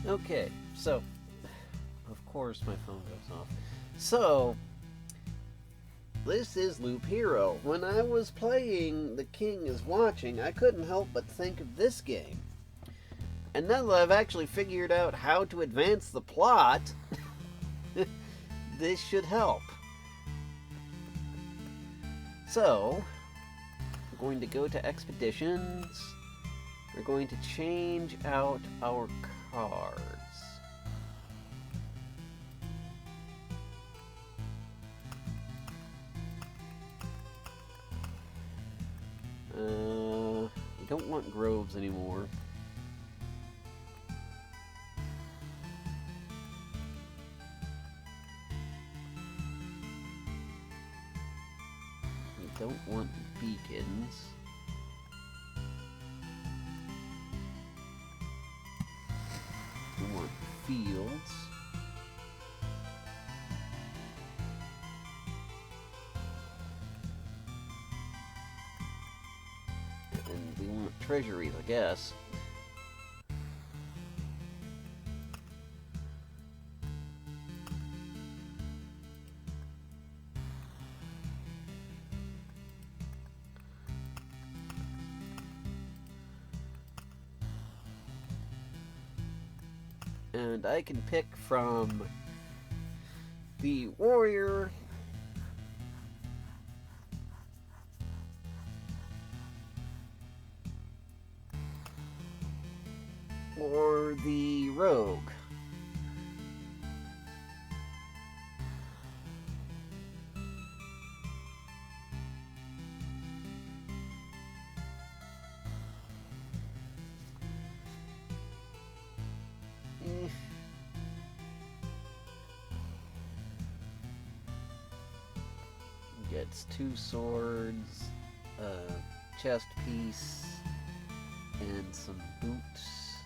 Okay, so, of course my phone goes off. So, this is Loop Hero. When I was playing The King is Watching, I couldn't help but think of this game. And now that I've actually figured out how to advance the plot, this should help. So, we're going to go to Expeditions. We're going to change out our cards. We don't want groves anymore. We don't want beacons. We want fields. And we want treasuries, I guess. And I can pick from the warrior, or the rogue. Eh. Gets 2 swords, a chest piece, and some boots.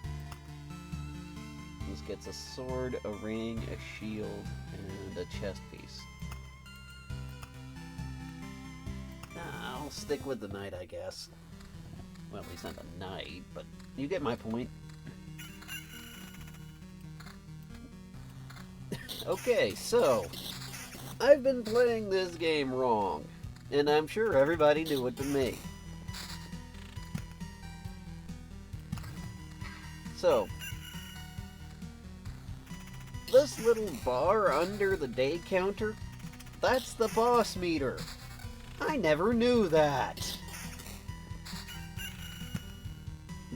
This gets a sword, a ring, a shield, and a chest piece. I'll stick with the knight, I guess. Well, he's not a knight, but you get my point. Okay, so I've been playing this game wrong, and I'm sure everybody knew it but me. So, this little bar under the day counter, that's the boss meter. I never knew that.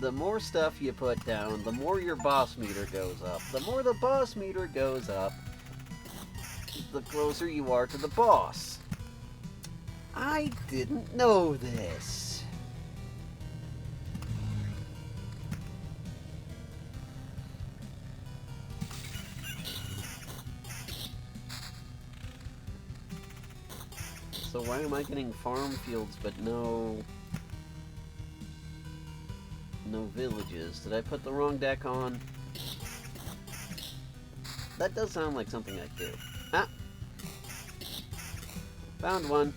The more stuff you put down, the more your boss meter goes up. The more the boss meter goes up, the closer you are to the boss. I didn't know this. So why am I getting farm fields but no villages? Did I put the wrong deck on? That does sound like something I'd do. Ah! Found one.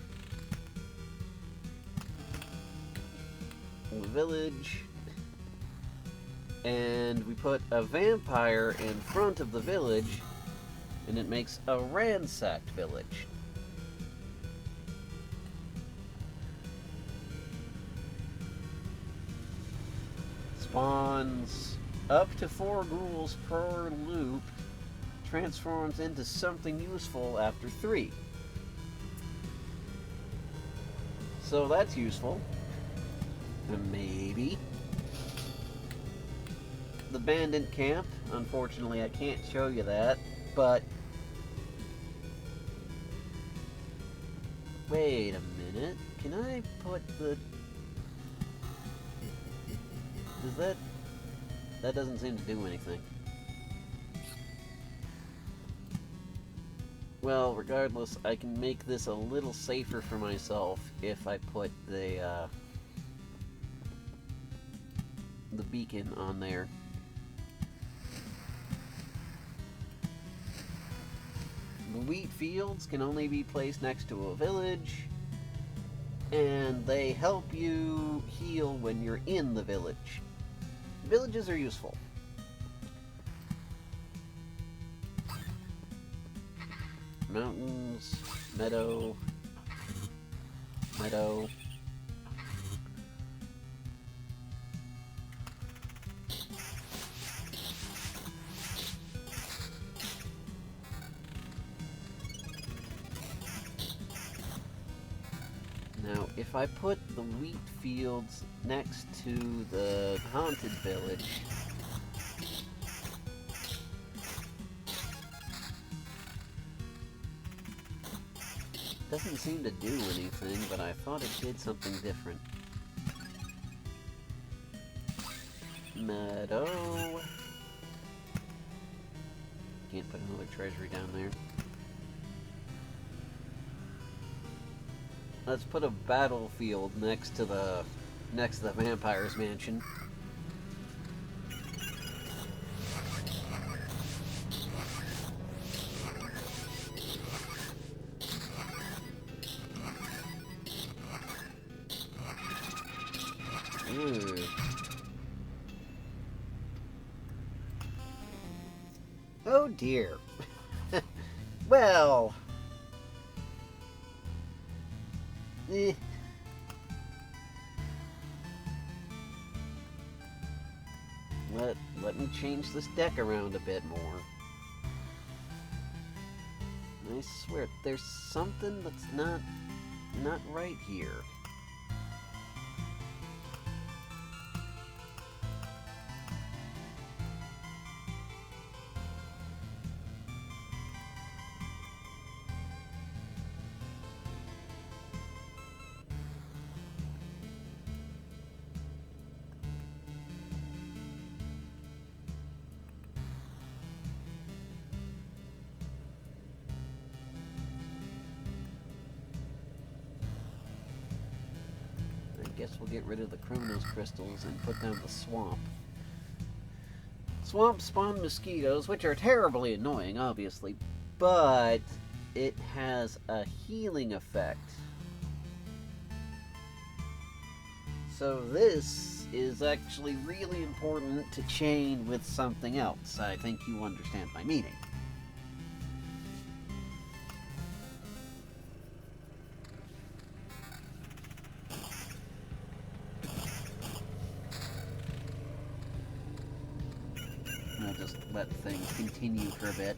Village. And we put a vampire in front of the village, and it makes a ransacked village. Spawns up to 4 ghouls per loop, transforms into something useful after 3. So that's useful. Maybe. The bandit camp, unfortunately I can't show you that, but wait a minute. Can I put the... Does that doesn't seem to do anything. Well, regardless, I can make this a little safer for myself if I put the beacon on there. The wheat fields can only be placed next to a village, and they help you heal when you're in the village. Villages are useful. Mountains, meadow, meadow. Now, if I put the wheat fields next to the haunted village, doesn't seem to do anything, but I thought it did something different. Meadow. Can't put another treasury down there. Let's put a battlefield next to the vampire's mansion. Ooh. Oh dear. Well. Let me change this deck around a bit more. I swear, there's something that's not right here. Guess we'll get rid of the Chronos crystals and put down the swamp. Swamps spawn mosquitoes, which are terribly annoying, obviously, but it has a healing effect. So this is actually really important to chain with something else. I think you understand my meaning. I'll just let things continue for a bit.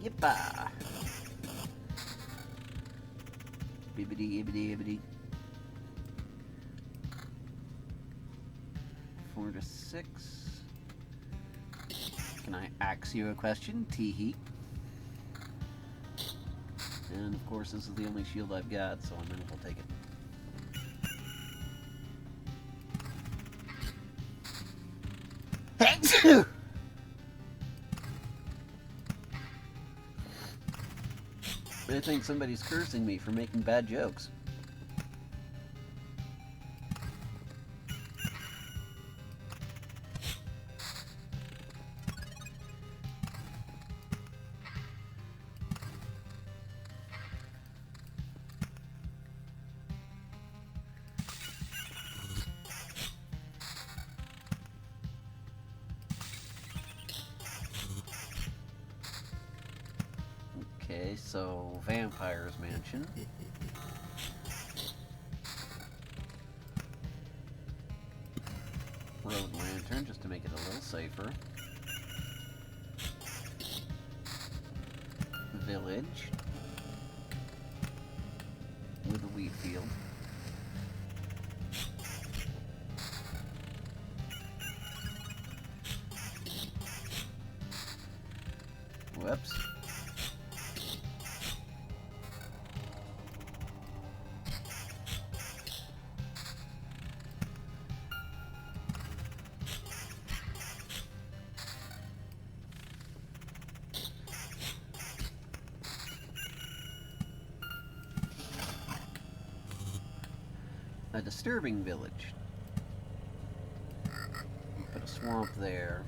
Yippa! Bibbidi, ibbidi, ibbidi. 4 to 6. Can I ask you a question? Teehee. And of course, this is the only shield I've got, so I might as well take it. I think somebody's cursing me for making bad jokes. Okay, so Vampire's Mansion. Road Lantern, just to make it a little safer. Village. With a wheat field. Whoops. A disturbing village. Put a swamp there.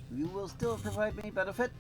You will still provide me benefit?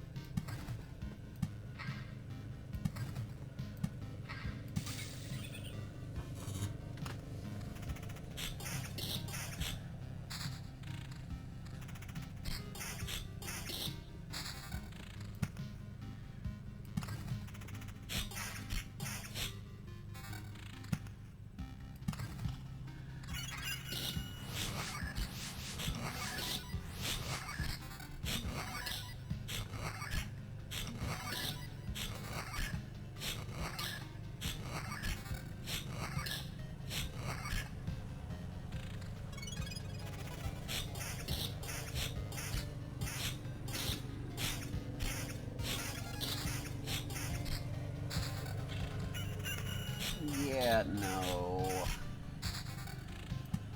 Yeah, no.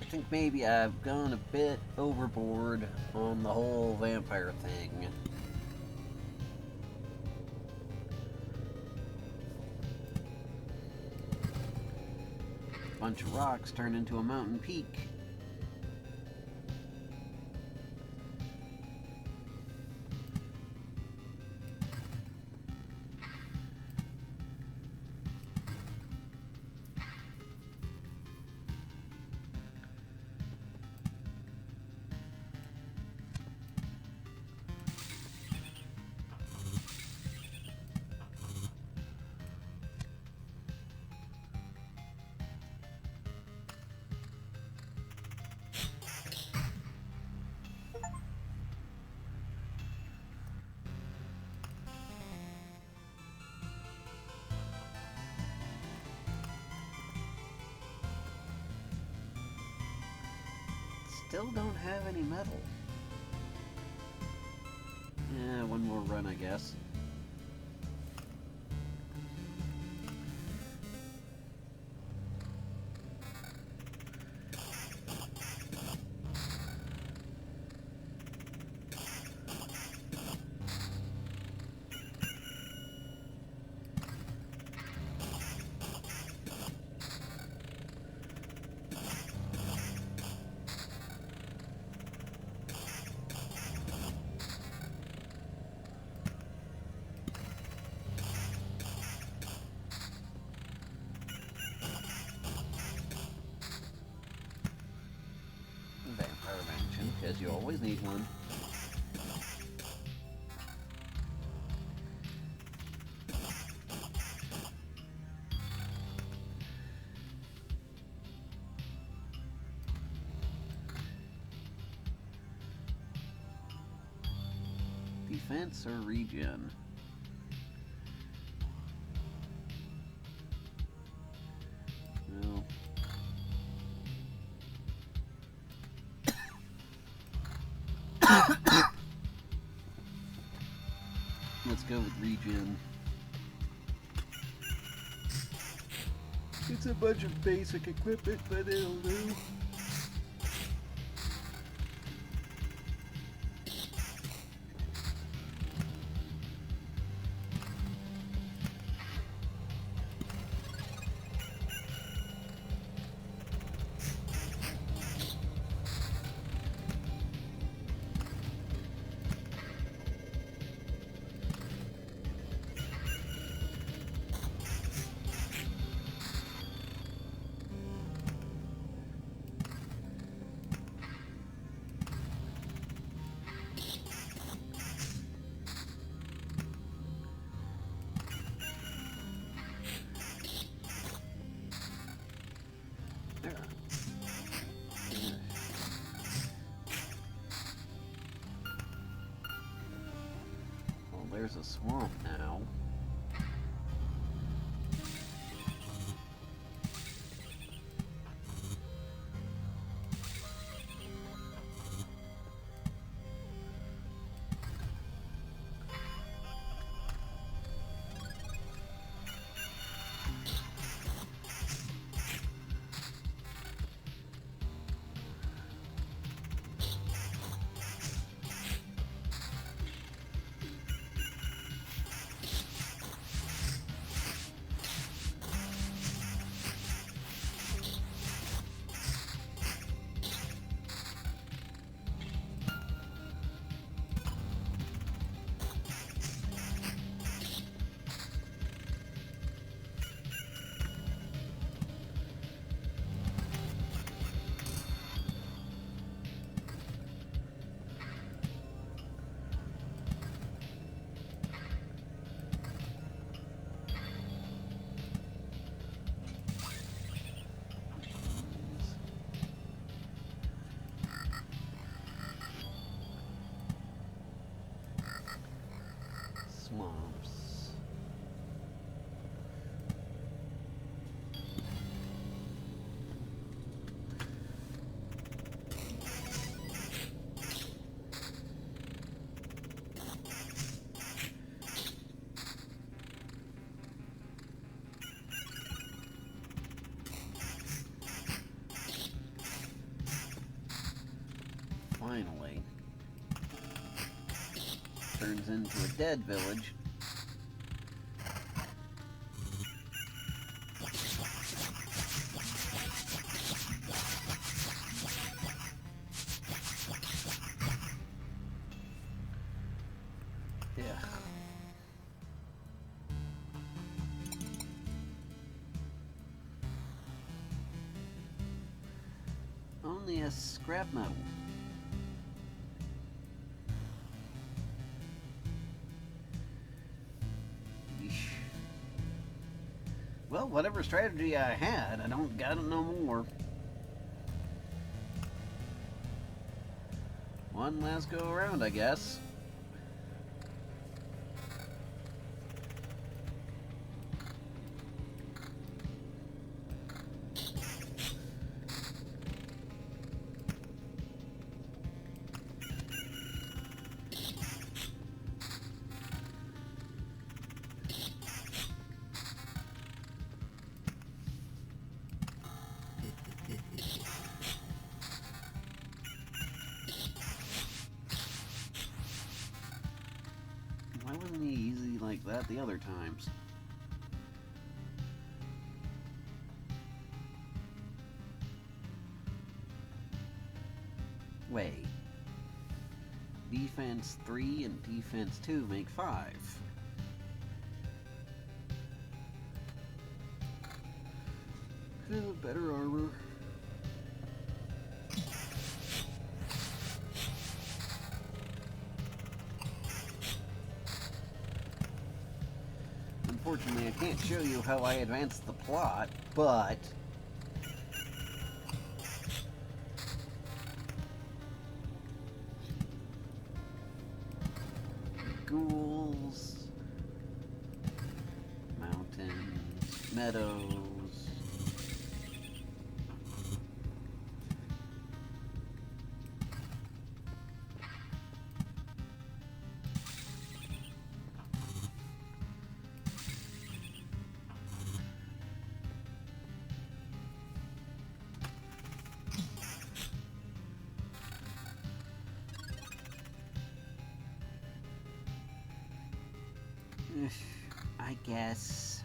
I think maybe I've gone a bit overboard on the whole vampire thing. A bunch of rocks turned into a mountain peak. Still don't have any metal. Yeah, one more run, I guess. Vampire mansion, because you always need one. Defense or regen? No. Let's go with regen. It's a bunch of basic equipment, but it'll do. There's a swamp now. swamps. Finally. Turns into a dead village. Yeah. Only a scrap metal. Well, whatever strategy I had, I don't got it no more. One last go around, I guess. Why wasn't he easy like that the other times? Wait. Defense 3 and defense 2 make 5. Better armor. Unfortunately, I can't show you how I advanced the plot, but ghouls, mountains, meadows. I guess.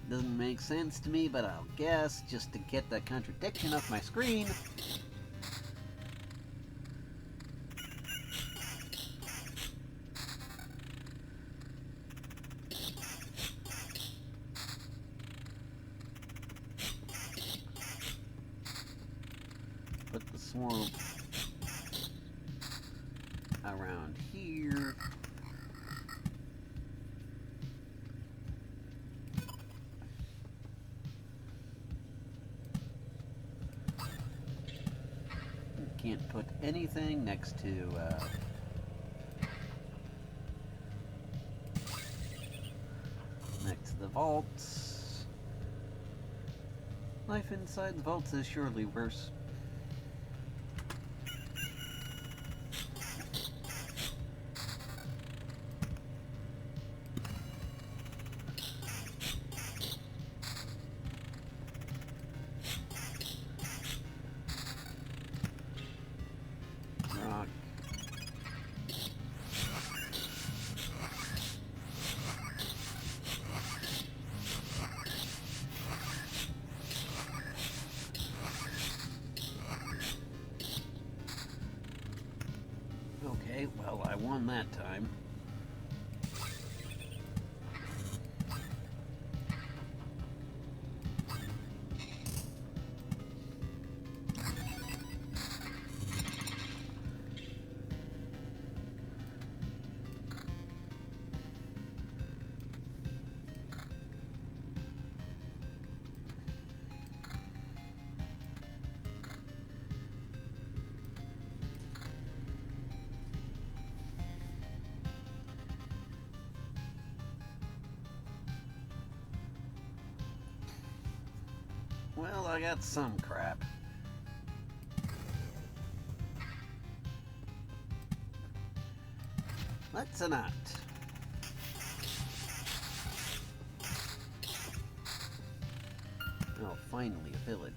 Doesn't make sense to me, but I'll guess just to get that contradiction off my screen. Put the swamp around here. Can't put anything next to the vaults. Life inside the vaults is surely worse. Rock. Okay, well, I won that time. Well, I got some crap. That's a knot. Oh, finally a village.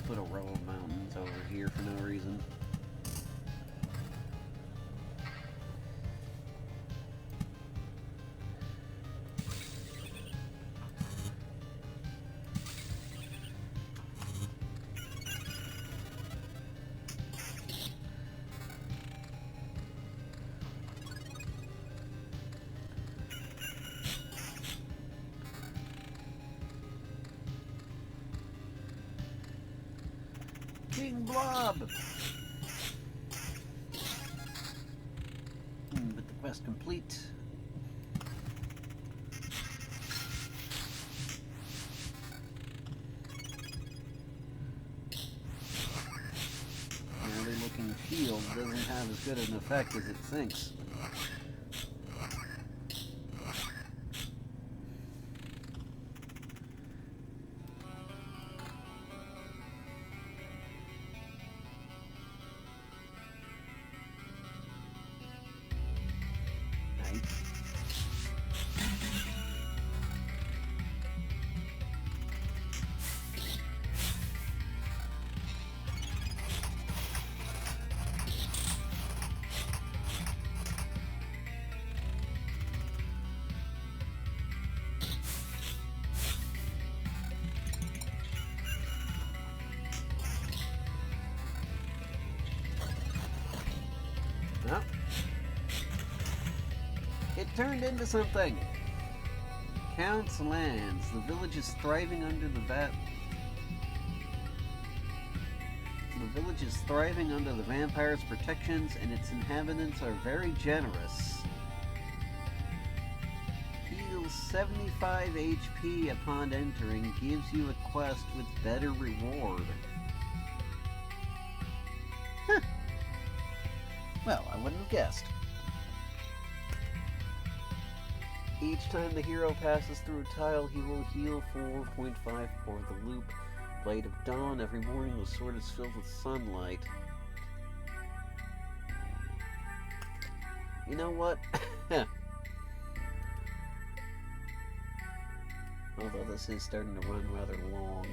Put a row of mountains over here for no reason. King Blob! But the quest complete. Early looking shield doesn't have as good an effect as it thinks. No. It turned into something. Count's lands. The village is thriving under the village is thriving under the vampire's protections, and its inhabitants are very generous. Heals 75 HP upon entering, gives you a quest with better reward. Huh. Well, I wouldn't have guessed. Each time the hero passes through a tile, he will heal 4.5 for the loop. Blade of Dawn. Every morning the sword is filled with sunlight. You know what? Although this is starting to run rather long.